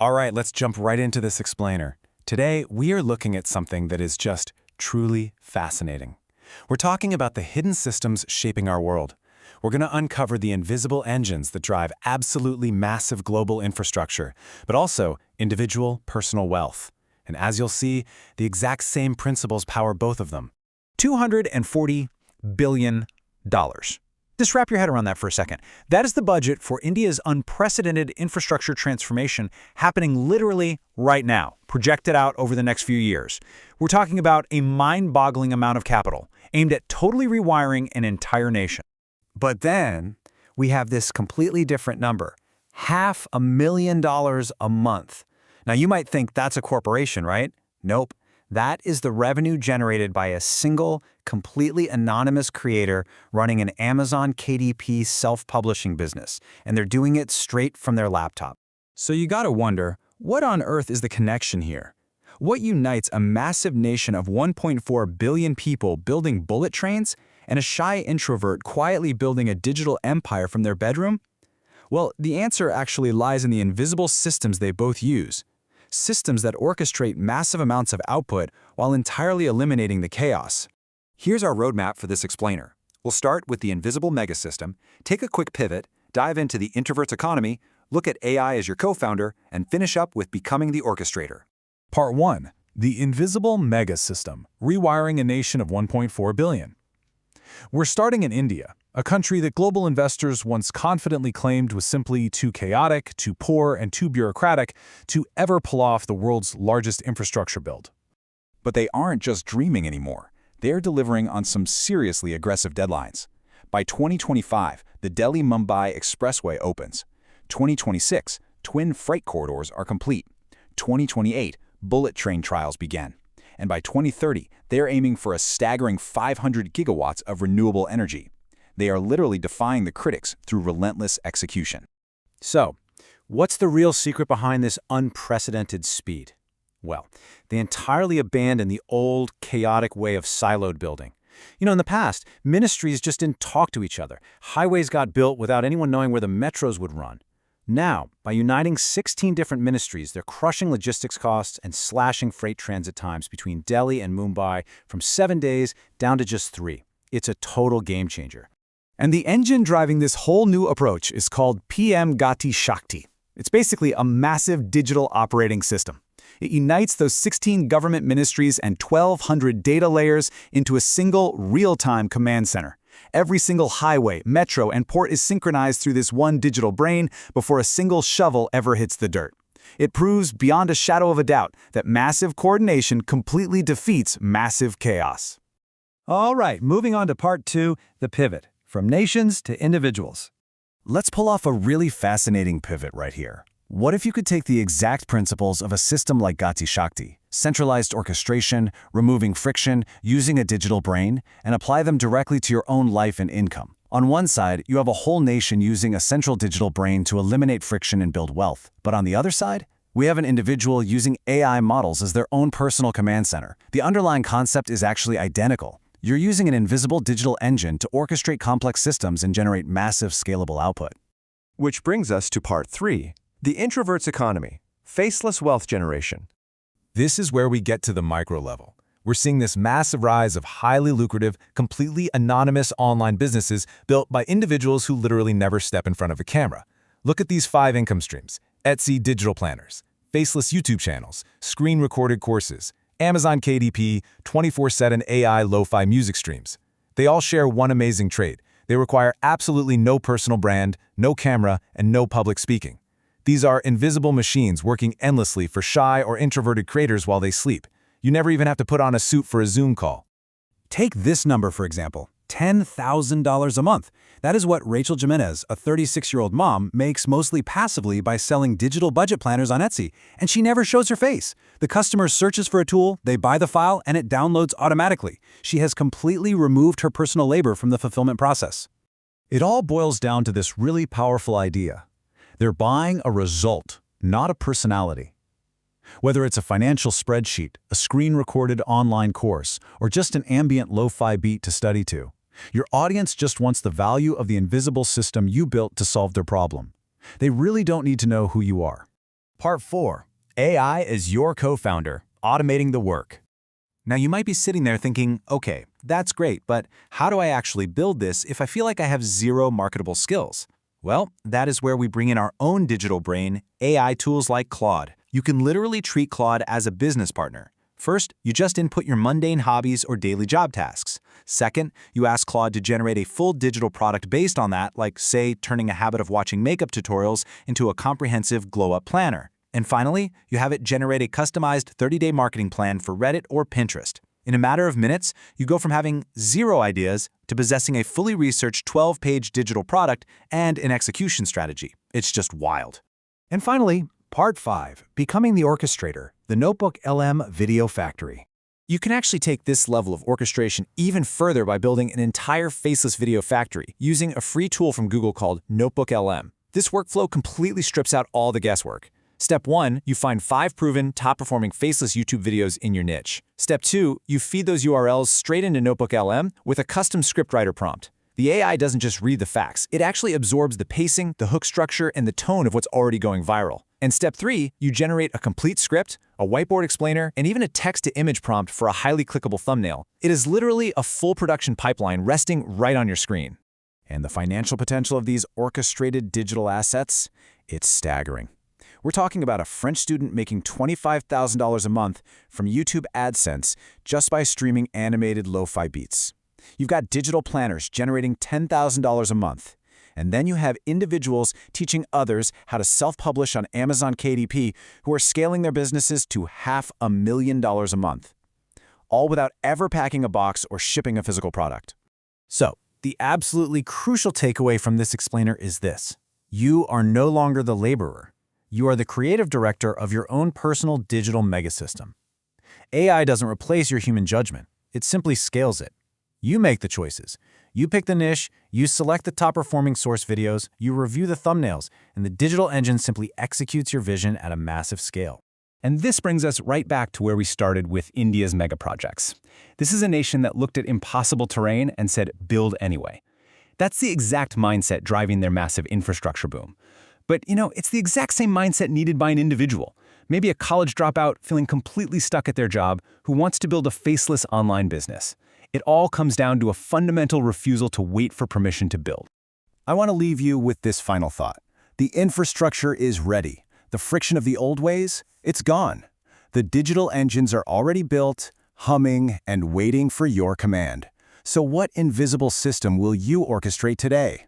All right, let's jump right into this explainer. Today, we are looking at something that is just truly fascinating. We're talking about the hidden systems shaping our world. We're going to uncover the invisible engines that drive absolutely massive global infrastructure, but also individual personal wealth. And as you'll see, the exact same principles power both of them. $240 billion. Just wrap your head around that for a second. That is the budget for India's unprecedented infrastructure transformation happening literally right now, projected out over the next few years. We're talking about a mind-boggling amount of capital aimed at totally rewiring an entire nation. But then we have this completely different number, $500,000 a month. Now you might think that's a corporation, right? Nope. That is the revenue generated by a single, completely anonymous creator running an Amazon KDP self-publishing business, and they're doing it straight from their laptop. So you gotta wonder, what on earth is the connection here? What unites a massive nation of 1.4 billion people building bullet trains and a shy introvert quietly building a digital empire from their bedroom? Well, the answer actually lies in the invisible systems they both use. Systems that orchestrate massive amounts of output while entirely eliminating the chaos. Here's our roadmap for this explainer. We'll start with the invisible megasystem, take a quick pivot, dive into the introvert's economy, look at AI as your co-founder, and finish up with becoming the orchestrator. Part 1. The invisible megasystem, rewiring a nation of 1.4 billion. We're starting in India, a country that global investors once confidently claimed was simply too chaotic, too poor, and too bureaucratic to ever pull off the world's largest infrastructure build. But they aren't just dreaming anymore. They're delivering on some seriously aggressive deadlines. By 2025, the Delhi-Mumbai Expressway opens. 2026, twin freight corridors are complete. 2028, bullet train trials begin. And by 2030, they're aiming for a staggering 500 gigawatts of renewable energy. They are literally defying the critics through relentless execution. So, what's the real secret behind this unprecedented speed? Well, they entirely abandoned the old, chaotic way of siloed building. In the past, ministries just didn't talk to each other. Highways got built without anyone knowing where the metros would run. Now, by uniting 16 different ministries, they're crushing logistics costs and slashing freight transit times between Delhi and Mumbai from 7 days down to just 3. It's a total game changer. And the engine driving this whole new approach is called PM Gati Shakti. It's basically a massive digital operating system. It unites those 16 government ministries and 1,200 data layers into a single real-time command center. Every single highway, metro, and port is synchronized through this one digital brain before a single shovel ever hits the dirt. It proves beyond a shadow of a doubt that massive coordination completely defeats massive chaos. All right, moving on to part 2, the pivot, from nations to individuals. Let's pull off a really fascinating pivot right here. What if you could take the exact principles of a system like Gati Shakti, centralized orchestration, removing friction, using a digital brain, and apply them directly to your own life and income? On one side, you have a whole nation using a central digital brain to eliminate friction and build wealth. But on the other side, we have an individual using AI models as their own personal command center. The underlying concept is actually identical. You're using an invisible digital engine to orchestrate complex systems and generate massive scalable output. Which brings us to part 3. The introvert's economy, faceless wealth generation. This is where we get to the micro level. We're seeing this massive rise of highly lucrative, completely anonymous online businesses built by individuals who literally never step in front of a camera. Look at these 5 income streams: Etsy digital planners, faceless YouTube channels, screen-recorded courses, Amazon KDP, 24/7 AI lo-fi music streams. They all share one amazing trait. They require absolutely no personal brand, no camera, and no public speaking. These are invisible machines working endlessly for shy or introverted creators while they sleep. You never even have to put on a suit for a Zoom call. Take this number, for example, $10,000 a month. That is what Rachel Jimenez, a 36-year-old mom, makes mostly passively by selling digital budget planners on Etsy, and she never shows her face. The customer searches for a tool, they buy the file, and it downloads automatically. She has completely removed her personal labor from the fulfillment process. It all boils down to this really powerful idea. They're buying a result, not a personality. Whether it's a financial spreadsheet, a screen-recorded online course, or just an ambient lo-fi beat to study to, your audience just wants the value of the invisible system you built to solve their problem. They really don't need to know who you are. Part 4. AI is your co-founder, automating the work. Now you might be sitting there thinking, okay, that's great, but how do I actually build this if I feel like I have zero marketable skills? Well, that is where we bring in our own digital brain, AI tools like Claude. You can literally treat Claude as a business partner. First, you just input your mundane hobbies or daily job tasks. Second, you ask Claude to generate a full digital product based on that, like, say, turning a habit of watching makeup tutorials into a comprehensive glow-up planner. And finally, you have it generate a customized 30-day marketing plan for Reddit or Pinterest. In a matter of minutes, you go from having zero ideas to possessing a fully researched 12-page digital product and an execution strategy. It's just wild. And finally, Part 5, Becoming the Orchestrator, the Notebook LM Video Factory. You can actually take this level of orchestration even further by building an entire faceless video factory using a free tool from Google called Notebook LM. This workflow completely strips out all the guesswork. Step 1, you find 5 proven, top-performing faceless YouTube videos in your niche. Step 2, you feed those URLs straight into Notebook LM with a custom scriptwriter prompt. The AI doesn't just read the facts, it actually absorbs the pacing, the hook structure, and the tone of what's already going viral. And step 3, you generate a complete script, a whiteboard explainer, and even a text-to-image prompt for a highly clickable thumbnail. It is literally a full production pipeline resting right on your screen. And the financial potential of these orchestrated digital assets? It's staggering. We're talking about a French student making $25,000 a month from YouTube AdSense just by streaming animated lo-fi beats. You've got digital planners generating $10,000 a month. And then you have individuals teaching others how to self-publish on Amazon KDP who are scaling their businesses to $500,000 a month, all without ever packing a box or shipping a physical product. So, the absolutely crucial takeaway from this explainer is this. You are no longer the laborer. You are the creative director of your own personal digital megasystem. AI doesn't replace your human judgment. It simply scales it. You make the choices. You pick the niche, you select the top-performing source videos, you review the thumbnails, and the digital engine simply executes your vision at a massive scale. And this brings us right back to where we started with India's mega projects. This is a nation that looked at impossible terrain and said, build anyway. That's the exact mindset driving their massive infrastructure boom. But, it's the exact same mindset needed by an individual, maybe a college dropout feeling completely stuck at their job who wants to build a faceless online business. It all comes down to a fundamental refusal to wait for permission to build. I want to leave you with this final thought. The infrastructure is ready. The friction of the old ways, it's gone. The digital engines are already built, humming, and waiting for your command. So what invisible system will you orchestrate today?